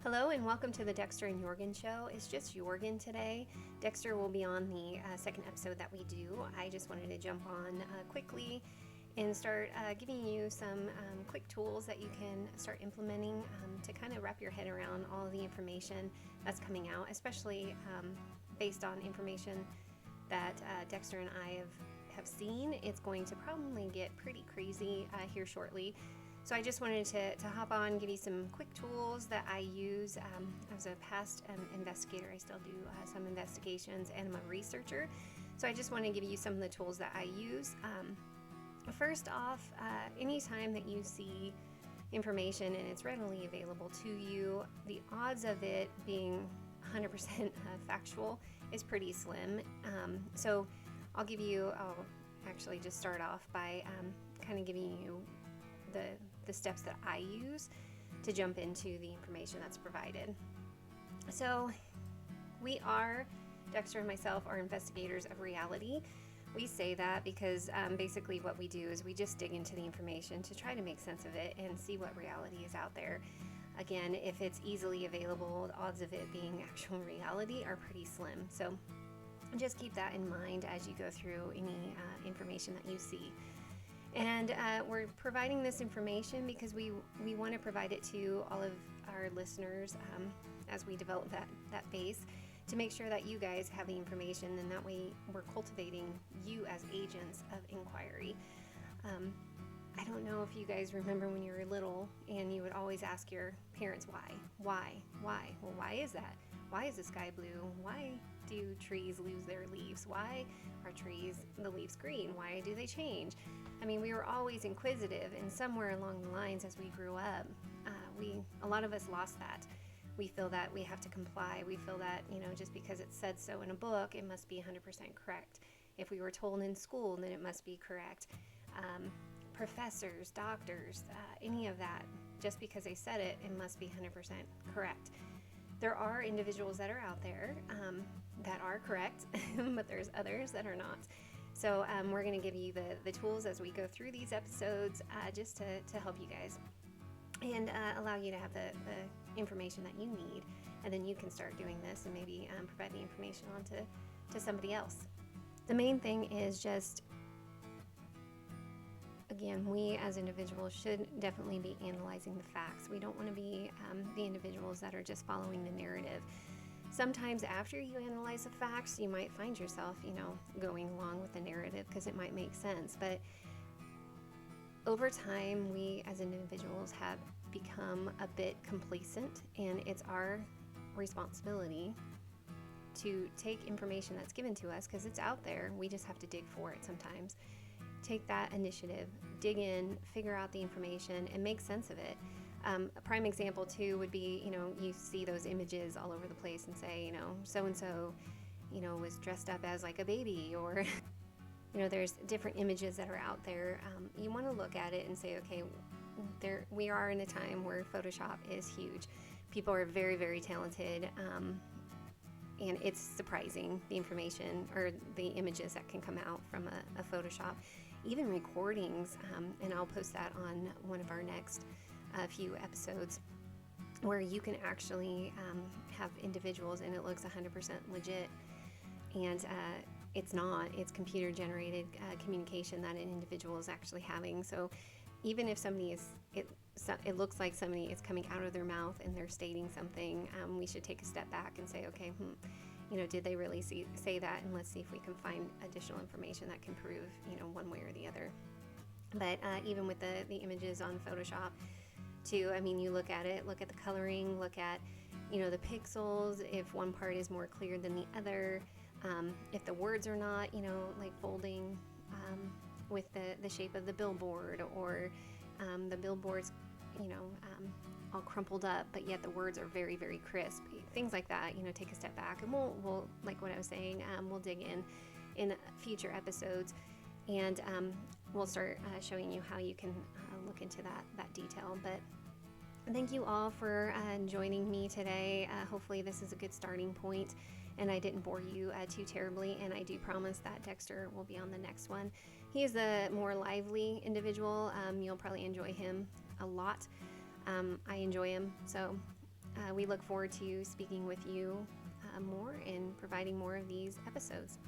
Hello and welcome to the Dexter and Yorgen show. It's just Yorgen today. Dexter will be on the second episode that we do. I just wanted to jump on quickly and start giving you some quick tools that you can start implementing to kind of wrap your head around all of the information that's coming out, especially based on information that Dexter and I have seen. It's going to probably get pretty crazy here shortly. So I just wanted to hop on, give you some quick tools that I use. As a past investigator, I still do some investigations, and I'm a researcher. So I just want to give you some of the tools that I use. First off, anytime that you see information and it's readily available to you, the odds of it being 100% factual is pretty slim. So I'll actually just start off by kind of giving you the steps that I use to jump into the information that's provided. So Dexter and myself are investigators of reality. We say that because basically what we do is we just dig into the information to try to make sense of it and see what reality is out there. Again, if it's easily available, the odds of it being actual reality are pretty slim. So just keep that in mind as you go through any information that you see. And we're providing this information because we want to provide it to all of our listeners as we develop that base to make sure that you guys have the information, and that way we're cultivating you as agents of inquiry. I don't know if you guys remember when you were little and you would always ask your parents why? Well, why is that? Why is the sky blue? Why do trees lose their leaves? Why are the leaves green? Why do they change? I mean, we were always inquisitive, and somewhere along the lines as we grew up, a lot of us lost that. We feel that we have to comply. We feel that, just because it said so in a book, it must be 100% correct. If we were told in school, then it must be correct. Professors, doctors, any of that, just because they said it, it must be 100% correct. There are individuals that are out there that are correct, but there's others that are not. So we're going to give you the tools as we go through these episodes just to help you guys and allow you to have the information that you need. And then you can start doing this and maybe provide the information on to somebody else. The main thing is just, again, we as individuals should definitely be analyzing the facts. We don't want to be the individuals that are just following the narrative. Sometimes after you analyze the facts, you might find yourself, going along with the narrative because it might make sense. But over time, we as individuals have become a bit complacent, and it's our responsibility to take information that's given to us because it's out there. We just have to dig for it sometimes. Take that initiative, dig in, figure out the information, and make sense of it. A prime example too would be, you see those images all over the place and say, so-and-so, was dressed up as like a baby, or, there's different images that are out there. You want to look at it and say, okay, we are in a time where Photoshop is huge. People are very, very talented, and it's surprising the information or the images that can come out from a Photoshop, even recordings, and I'll post that on one of our next few episodes where you can actually have individuals and it looks 100% legit, and it's computer generated communication that an individual is actually having. So even if it looks like somebody is coming out of their mouth and they're stating something, we should take a step back and say, okay, did they really say that? And let's see if we can find additional information that can prove, one way or the other. But even with the images on Photoshop too, you look at it, look at the coloring, look at, the pixels, if one part is more clear than the other, if the words are not, like folding with the shape of the billboard, or the billboard's, all crumpled up, but yet the words are very, very crisp. Things like that, take a step back, and we'll like what I was saying, we'll dig in future episodes, and we'll start showing you how you can look into that detail. But thank you all for joining me today. Hopefully this is a good starting point, and I didn't bore you too terribly, and I do promise that Dexter will be on the next one. He is a more lively individual. You'll probably enjoy him a lot. I enjoy him, so We look forward to speaking with you more and providing more of these episodes.